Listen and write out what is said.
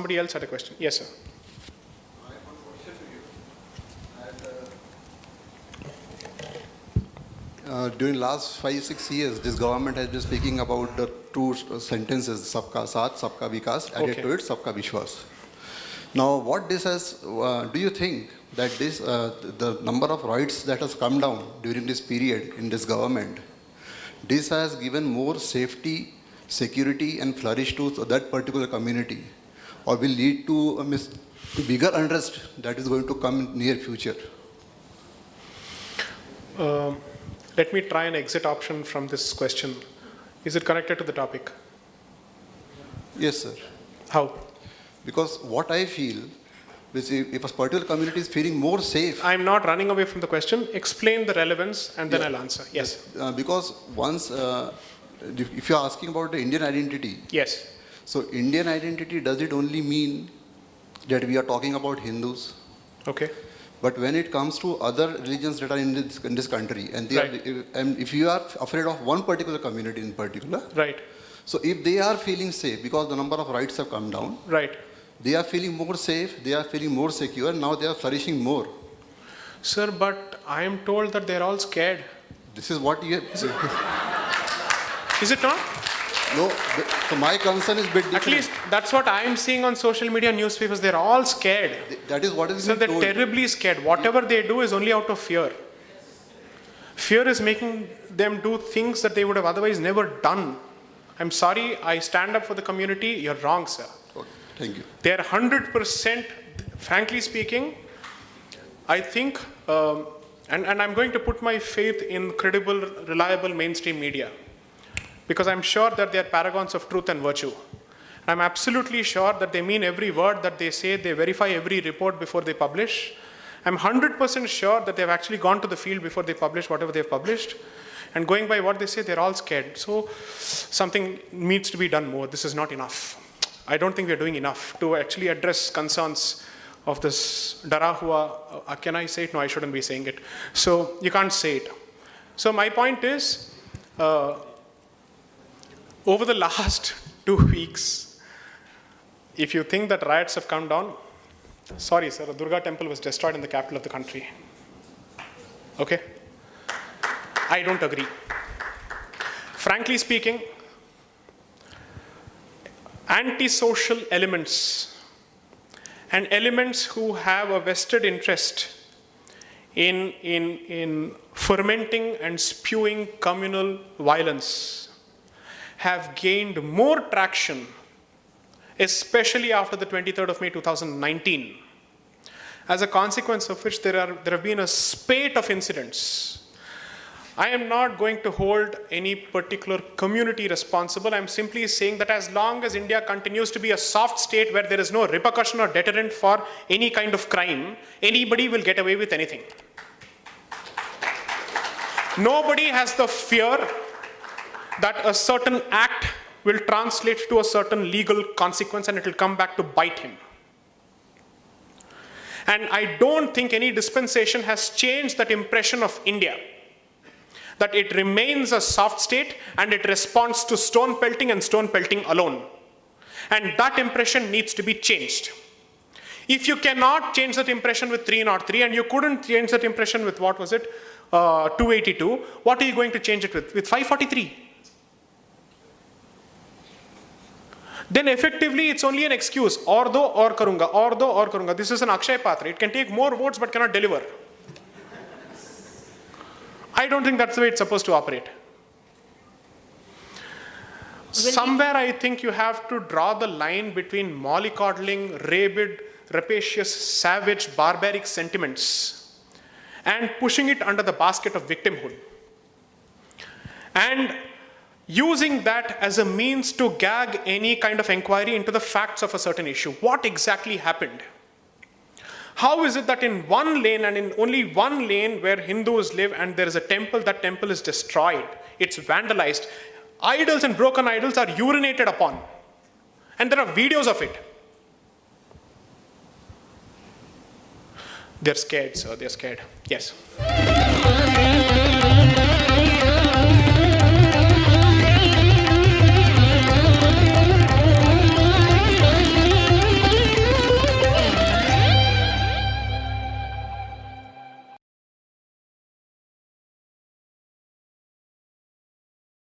somebody else had a question. Yes, sir. I have one question to you. During last 5-6 years, this government has been speaking about the two sentences, Sabka Saath, Sabka Vikas, added to it, Sabka Vishwas. Now, what this has, do you think that this, the number of rights that has come down during this period in this government, this has given more safety, security and flourish to that particular community, or will lead to a bigger unrest that is going to come in near future? Let me try an exit option from this question. Is it connected to the topic? Yes, sir. How? Because what I feel is if a particular community is feeling more safe. I'm not running away from the question. Explain the relevance and then I'll answer. Yes. Because once, if you're asking about the Indian identity. Yes. So Indian identity, does it only mean that we are talking about Hindus? Okay. But when it comes to other religions that are in this country, and they right. and if you are afraid of one particular community in particular. Right. So if they are feeling safe because the number of rights have come down. Right. They are feeling more safe, they are feeling more secure, now they are flourishing more. Sir, but I am told that they're all scared. This is what you have. Is it not? No, so my concern is a bit different. At least that's what I'm seeing on social media newspapers. They're all scared. That is what is So they're terribly scared. Whatever they do is only out of fear. Fear is making them do things that they would have otherwise never done. I'm sorry, I stand up for the community. You're wrong, sir. Okay, thank you. They're 100%, frankly speaking, I think, and I'm going to put my faith in credible, reliable mainstream media, because I'm sure that they're paragons of truth and virtue. I'm absolutely sure that they mean every word that they say, they verify every report before they publish. I'm 100% sure that they've actually gone to the field before they publish whatever they've published. And going by what they say, they're all scared. So something needs to be done more. This is not enough. I don't think we're doing enough to actually address concerns of this Dara Hua. Can I say it? No, I shouldn't be saying it. So you can't say it. So my point is, over the last 2 weeks, if you think that riots have come down, sorry, sir, a Durga temple was destroyed in the capital of the country. Okay? I don't agree. Frankly speaking, antisocial elements and elements who have a vested interest in fermenting and spewing communal violence have gained more traction, especially after the 23rd of May 2019, as a consequence of which there have been a spate of incidents. I am not going to hold any particular community responsible. I'm simply saying that as long as India continues to be a soft state where there is no repercussion or deterrent for any kind of crime, anybody will get away with anything. Nobody has the fear that a certain act will translate to a certain legal consequence and it will come back to bite him. And I don't think any dispensation has changed that impression of India, that it remains a soft state and it responds to stone pelting and stone pelting alone. And that impression needs to be changed. If you cannot change that impression with 303 and you couldn't change that impression with, what was it, 282, what are you going to change it with? With 543. Then effectively it's only an excuse. Or do or karunga, or do or karunga. This is an Akshay Patra. It can take more votes but cannot deliver. I don't think that's the way it's supposed to operate. Somewhere I think you have to draw the line between mollycoddling, rabid, rapacious, savage, barbaric sentiments and pushing it under the basket of victimhood. And using that as a means to gag any kind of inquiry into the facts of a certain issue. What exactly happened? How is it that in one lane and in only one lane where Hindus live and there is a temple, that temple is destroyed, it's vandalized, idols and broken idols are urinated upon, and there are videos of it. They're scared, sir, they're scared. Yes.